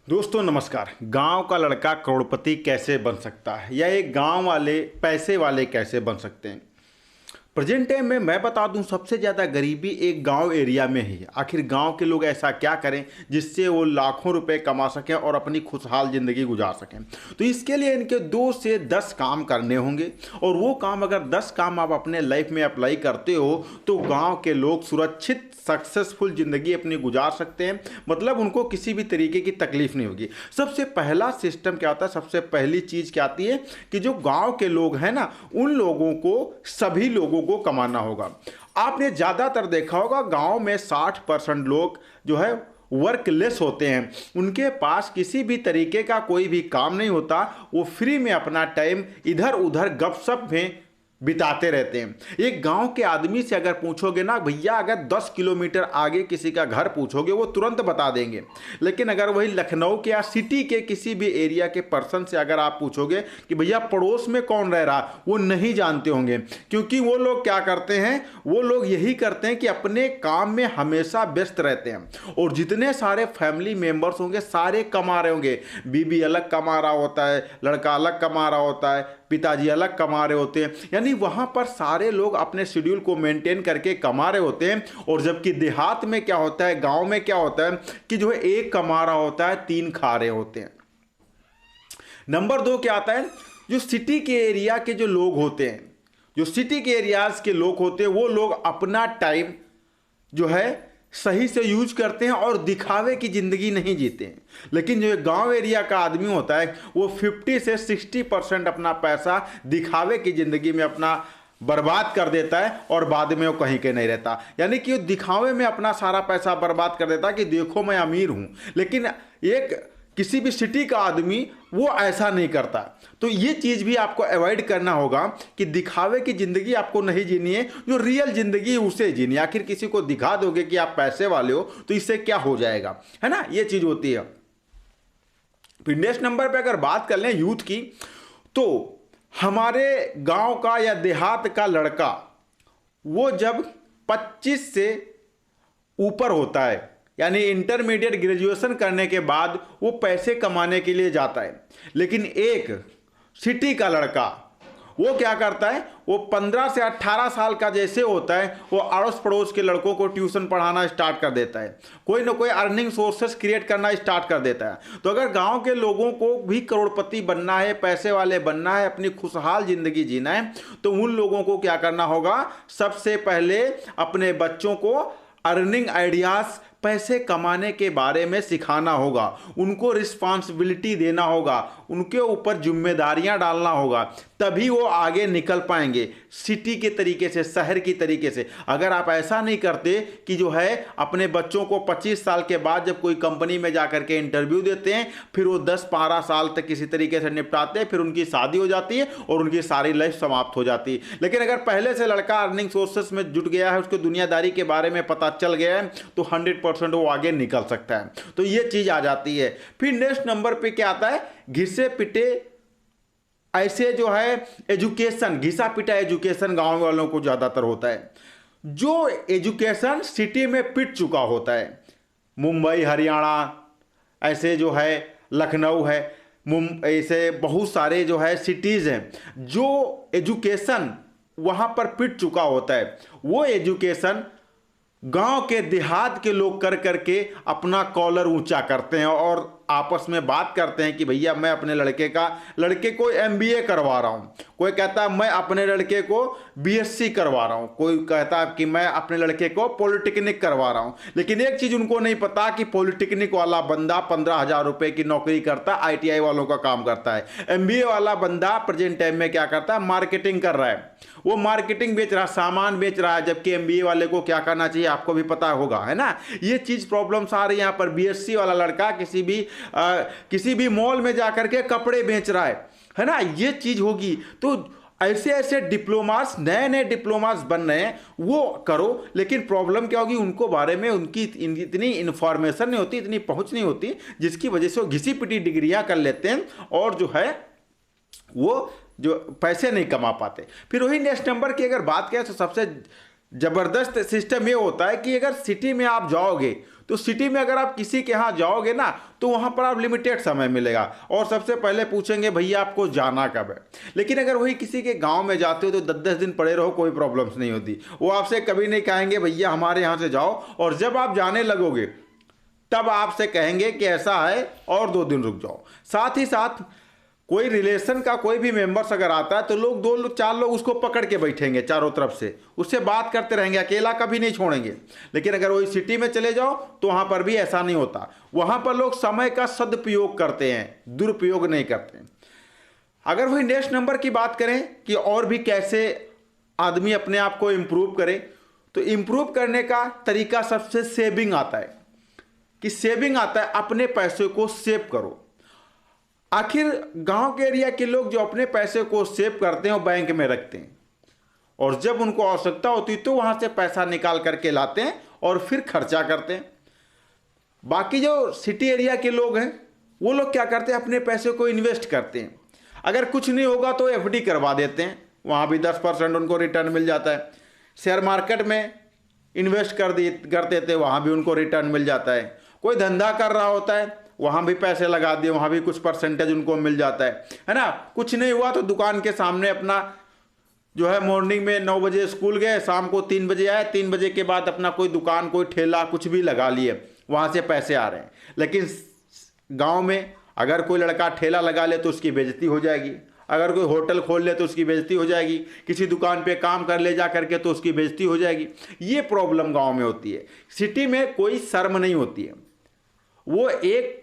दोस्तों नमस्कार। गांव का लड़का करोड़पति कैसे बन सकता है या एक गांव वाले पैसे वाले कैसे बन सकते हैं। प्रेजेंट टाइम में मैं बता दूं, सबसे ज़्यादा गरीबी एक गांव एरिया में ही है। आखिर गांव के लोग ऐसा क्या करें जिससे वो लाखों रुपए कमा सकें और अपनी खुशहाल ज़िंदगी गुजार सकें। तो इसके लिए इनके 2 से 10 काम करने होंगे और वो काम अगर 10 काम आप अपने लाइफ में अप्लाई करते हो तो गांव के लोग सुरक्षित सक्सेसफुल ज़िंदगी अपनी गुजार सकते हैं। मतलब उनको किसी भी तरीके की तकलीफ नहीं होगी। सबसे पहला सिस्टम क्या होता है, सबसे पहली चीज़ क्या आती है कि जो गांव के लोग हैं ना, उन लोगों को, सभी लोगों को कमाना होगा। आपने ज़्यादातर देखा होगा गांव में 60% लोग जो है वर्कलेस होते हैं। उनके पास किसी भी तरीके का कोई भी काम नहीं होता। वो फ्री में अपना टाइम इधर उधर गपशप में बिताते रहते हैं। एक गांव के आदमी से अगर पूछोगे ना भैया, अगर 10 किलोमीटर आगे किसी का घर पूछोगे वो तुरंत बता देंगे। लेकिन अगर वही लखनऊ के या सिटी के किसी भी एरिया के पर्सन से अगर आप पूछोगे कि भैया पड़ोस में कौन रह रहा, वो नहीं जानते होंगे। क्योंकि वो लोग क्या करते हैं, वो लोग यही करते हैं कि अपने काम में हमेशा व्यस्त रहते हैं। और जितने सारे फैमिली मेंबर्स होंगे सारे कमा रहे होंगे। बीबी अलग कमा रहा होता है, लड़का अलग कमा रहा होता है, पिताजी अलग कमा रहे होते हैं। यानी वहां पर सारे लोग अपने शेड्यूल को मेंटेन करके कमा रहे होते हैं। और जबकि देहात में क्या होता है, गांव में क्या होता है कि जो है एक कमा रहा होता है, 3 खा रहे होते हैं। नंबर 2 क्या आता है, जो सिटी के एरिया के जो लोग होते हैं, जो सिटी के एरियाज के लोग होते हैं, वो लोग अपना टाइम जो है सही से यूज करते हैं और दिखावे की ज़िंदगी नहीं जीते हैं। लेकिन जो गांव एरिया का आदमी होता है वो 50 से 60% अपना पैसा दिखावे की ज़िंदगी में अपना बर्बाद कर देता है और बाद में वो कहीं के नहीं रहता। यानी कि वो दिखावे में अपना सारा पैसा बर्बाद कर देता है कि देखो मैं अमीर हूँ। लेकिन एक किसी भी सिटी का आदमी वो ऐसा नहीं करता। तो ये चीज़ भी आपको अवॉइड करना होगा कि दिखावे की ज़िंदगी आपको नहीं जीनी है, जो रियल ज़िंदगी उसे जीनी है। आखिर किसी को दिखा दोगे कि आप पैसे वाले हो तो इससे क्या हो जाएगा, है ना, ये चीज़ होती है। फिर नेक्स्ट नंबर पे अगर बात कर लें यूथ की, तो हमारे गांव का या देहात का लड़का वो जब 25 से ऊपर होता है, यानी इंटरमीडिएट ग्रेजुएशन करने के बाद वो पैसे कमाने के लिए जाता है। लेकिन एक सिटी का लड़का वो क्या करता है, वो 15 से 18 साल का जैसे होता है वो अड़ोस पड़ोस के लड़कों को ट्यूशन पढ़ाना स्टार्ट कर देता है, कोई ना कोई अर्निंग सोर्सेस क्रिएट करना स्टार्ट कर देता है। तो अगर गांव के लोगों को भी करोड़पति बनना है, पैसे वाले बनना है, अपनी खुशहाल जिंदगी जीना है, तो उन लोगों को क्या करना होगा, सबसे पहले अपने बच्चों को अर्निंग आइडियाज, पैसे कमाने के बारे में सिखाना होगा, उनको रिस्पॉन्सिबिलिटी देना होगा, उनके ऊपर जिम्मेदारियां डालना होगा, तभी वो आगे निकल पाएंगे सिटी के तरीके से, शहर की तरीके से। अगर आप ऐसा नहीं करते कि जो है अपने बच्चों को 25 साल के बाद जब कोई कंपनी में जाकर के इंटरव्यू देते हैं, फिर वो 10-12 साल तक किसी तरीके से निपटाते हैं, फिर उनकी शादी हो जाती है और उनकी सारी लाइफ समाप्त हो जाती है। लेकिन अगर पहले से लड़का अर्निंग सोर्सेस में जुट गया है, उसको दुनियादारी के बारे में पता चल गया है, तो 100% वो आगे निकल सकता है। तो ये चीज आ जाती है। फिर नेक्स्ट नंबर पे क्या आता है, घिसे पिटे ऐसे जो है एजुकेशन, घिसा पिटा एजुकेशन गांव वालों को ज्यादातर होता है। जो एजुकेशन सिटी में पिट चुका होता है, मुंबई, हरियाणा, ऐसे जो है लखनऊ है, ऐसे बहुत सारे जो है सिटीज हैं, जो एजुकेशन वहां पर पिट चुका होता है, वो एजुकेशन गांव के देहात के लोग कर करके अपना कॉलर ऊंचा करते हैं और आपस में बात करते हैं कि भैया मैं अपने लड़के को एमबीए करवा रहा हूं, कोई कहता है मैं अपने लड़के को बीएससी करवा रहा हूं, कोई कहता है कि मैं अपने लड़के को पॉलिटेक्निक करवा रहा हूं। लेकिन एक चीज उनको नहीं पता कि पॉलिटेक्निक वाला बंदा 15,000 रुपए की नौकरी करता है, आईटीआई वालों का काम करता है। एमबीए वाला बंदा प्रेजेंट टाइम में क्या करता है, मार्केटिंग कर रहा है, वो मार्केटिंग बेच रहा है, सामान बेच रहा है। जबकि एमबीए वाले को क्या करना चाहिए आपको भी पता होगा, है ना। ये चीज प्रॉब्लम्स आ रही है यहाँ पर। बीएससी वाला लड़का किसी भी मॉल में जाकर के कपड़े बेच रहा है ना, ये चीज होगी। तो ऐसे ऐसे डिप्लोमास, नए नए डिप्लोमास बन रहे हैं, वो करो। लेकिन प्रॉब्लम क्या होगी, उनको बारे में उनकी इतनी इंफॉर्मेशन नहीं होती, इतनी पहुंच नहीं होती, जिसकी वजह से वो घिसी पिटी डिग्रियां कर लेते हैं और जो है वो जो पैसे नहीं कमा पाते। फिर वही नेक्स्ट नंबर की अगर बात करें तो सबसे जबरदस्त सिस्टम ये होता है कि अगर सिटी में आप जाओगे तो सिटी में अगर आप किसी के यहाँ जाओगे ना तो वहाँ पर आप लिमिटेड समय मिलेगा और सबसे पहले पूछेंगे भैया आपको जाना कब है। लेकिन अगर वही किसी के गांव में जाते हो तो 10-10 दिन पड़े रहो, कोई प्रॉब्लम्स नहीं होती। वो आपसे कभी नहीं कहेंगे भैया हमारे यहाँ से जाओ, और जब आप जाने लगोगे तब आपसे कहेंगे कि ऐसा है और 2 दिन रुक जाओ। साथ ही साथ कोई रिलेशन का कोई भी मेंबर्स अगर आता है तो लोग 2-4 लोग उसको पकड़ के बैठेंगे चारों तरफ से, उससे बात करते रहेंगे, अकेला कभी नहीं छोड़ेंगे। लेकिन अगर वही सिटी में चले जाओ तो वहाँ पर भी ऐसा नहीं होता। वहाँ पर लोग समय का सदुपयोग करते हैं, दुरुपयोग नहीं करते। अगर वही नेक्स्ट नंबर की बात करें कि और भी कैसे आदमी अपने आप को इम्प्रूव करे, तो इम्प्रूव करने का तरीका सबसे सेविंग आता है, कि सेविंग आता है अपने पैसे को सेव करो। आखिर गांव के एरिया के लोग जो अपने पैसे को सेव करते हैं वो बैंक में रखते हैं, और जब उनको आवश्यकता होती तो वहां से पैसा निकाल करके लाते हैं और फिर खर्चा करते हैं। बाकी जो सिटी एरिया के लोग हैं वो लोग क्या करते हैं, अपने पैसे को इन्वेस्ट करते हैं। अगर कुछ नहीं होगा तो एफडी करवा देते हैं, वहाँ भी 10% उनको रिटर्न मिल जाता है। शेयर मार्केट में इन्वेस्ट कर देते हैं, वहाँ भी उनको रिटर्न मिल जाता है। कोई धंधा कर रहा होता है वहाँ भी पैसे लगा दिए, वहाँ भी कुछ परसेंटेज उनको मिल जाता है ना। कुछ नहीं हुआ तो दुकान के सामने अपना जो है मॉर्निंग में 9 बजे स्कूल गए, शाम को 3 बजे आए, 3 बजे के बाद अपना कोई दुकान कोई ठेला कुछ भी लगा लिए, वहाँ से पैसे आ रहे हैं। लेकिन गांव में अगर कोई लड़का ठेला लगा ले तो उसकी बेइज्जती हो जाएगी, अगर कोई होटल खोल ले तो उसकी बेइज्जती हो जाएगी, किसी दुकान पे काम कर ले जा करके तो उसकी बेइज्जती हो जाएगी। ये प्रॉब्लम गाँव में होती है। सिटी में कोई शर्म नहीं होती है, वो एक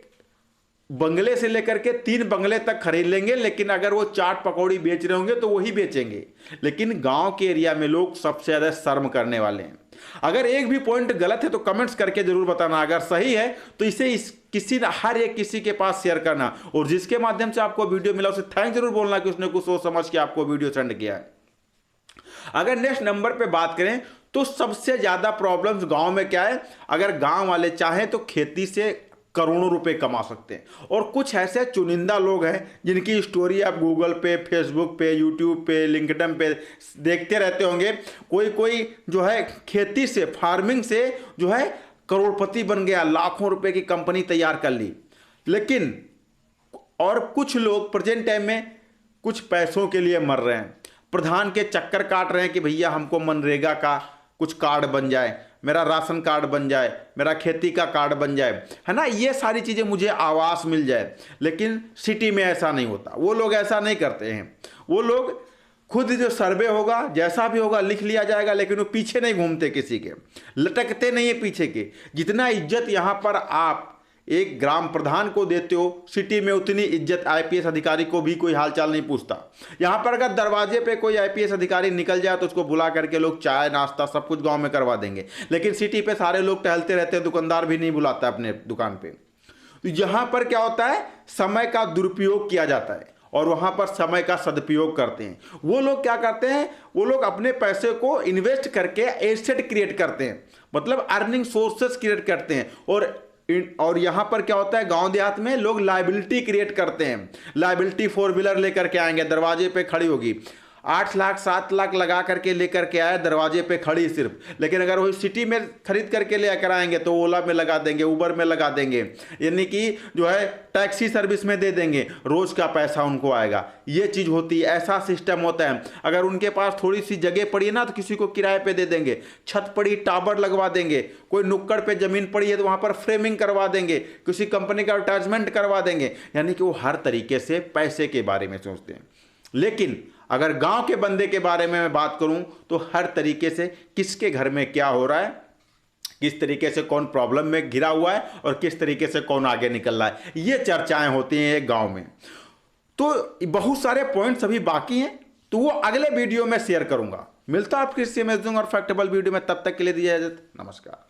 बंगले से लेकर के 3 बंगले तक खरीद लेंगे, लेकिन अगर वो चाट पकौड़ी बेच रहे होंगे तो वही बेचेंगे। लेकिन गांव के एरिया में लोग सबसे ज़्यादा शर्म करने वाले हैं। अगर एक भी पॉइंट गलत है तो कमेंट्स करके जरूर बताना, अगर सही है तो इसे हर एक किसी के पास शेयर करना, और जिसके माध्यम से आपको वीडियो मिला उसे थैंक जरूर बोलना कि उसने कुछ सोच समझ के आपको वीडियो सेंड किया है। अगर नेक्स्ट नंबर पे बात करें तो सबसे ज़्यादा प्रॉब्लम्स गाँव में क्या है, अगर गाँव वाले चाहें तो खेती से करोड़ों रुपए कमा सकते हैं, और कुछ ऐसे चुनिंदा लोग हैं जिनकी स्टोरी आप गूगल पे, फेसबुक पे, यूट्यूब पे, लिंक्डइन पे देखते रहते होंगे। कोई जो है खेती से, फार्मिंग से जो है करोड़पति बन गया, लाखों रुपए की कंपनी तैयार कर ली। लेकिन और कुछ लोग प्रेजेंट टाइम में कुछ पैसों के लिए मर रहे हैं, प्रधान के चक्कर काट रहे हैं कि भैया हमको मनरेगा का कुछ कार्ड बन जाए, मेरा राशन कार्ड बन जाए, मेरा खेती का कार्ड बन जाए, है ना, ये सारी चीज़ें मुझे आवास मिल जाए। लेकिन सिटी में ऐसा नहीं होता, वो लोग ऐसा नहीं करते हैं। वो लोग खुद जो सर्वे होगा जैसा भी होगा लिख लिया जाएगा, लेकिन वो पीछे नहीं घूमते, किसी के लटकते नहीं है पीछे के। जितना इज्जत यहाँ पर आप एक ग्राम प्रधान को देते हो, सिटी में उतनी इज्जत आईपीएस अधिकारी को भी कोई हालचाल नहीं पूछता। यहाँ पर अगर दरवाजे पे कोई आईपीएस अधिकारी निकल जाए तो उसको बुला करके लोग चाय नाश्ता सब कुछ गांव में करवा देंगे। लेकिन सिटी पे सारे लोग टहलते रहते हैं, दुकानदार भी नहीं बुलाता अपने दुकान पे। तो यहाँ पर क्या होता है, समय का दुरुपयोग किया जाता है और वहाँ पर समय का सदुपयोग करते हैं। वो लोग क्या करते हैं, वो लोग अपने पैसे को इन्वेस्ट करके एसेट क्रिएट करते हैं, मतलब अर्निंग सोर्सेस क्रिएट करते हैं। और यहां पर क्या होता है, गांव देहात में लोग लायबिलिटी क्रिएट करते हैं। लायबिलिटी 4 व्हीलर लेकर के आएंगे, दरवाजे पे खड़ी होगी, 8 लाख 7 लाख लगा करके लेकर के आए, दरवाजे पे खड़ी सिर्फ। लेकिन अगर वही सिटी में खरीद करके लेकर आएंगे तो ओला में लगा देंगे, उबर में लगा देंगे, यानी कि जो है टैक्सी सर्विस में दे देंगे, रोज का पैसा उनको आएगा। ये चीज़ होती है, ऐसा सिस्टम होता है। अगर उनके पास थोड़ी सी जगह पड़ी है ना तो किसी को किराए पे दे देंगे, छत पड़ी टावर लगवा देंगे, कोई नुक्कड़ पे जमीन पड़ी है तो वहाँ पर फ्रेमिंग करवा देंगे, किसी कंपनी का एडवर्टाइजमेंट करवा देंगे। यानी कि वो हर तरीके से पैसे के बारे में सोचते हैं। लेकिन अगर गांव के बंदे के बारे में मैं बात करूं तो हर तरीके से किसके घर में क्या हो रहा है, किस तरीके से कौन प्रॉब्लम में घिरा हुआ है और किस तरीके से कौन आगे निकल रहा है, ये चर्चाएं होती हैं एक गांव में। तो बहुत सारे पॉइंट्स अभी बाकी हैं, तो वो अगले वीडियो में शेयर करूंगा। मिलता है आपकी इसी अमेजिंग और फैक्टेबल वीडियो में, तब तक के लिए दीजिए इजाजत, नमस्कार।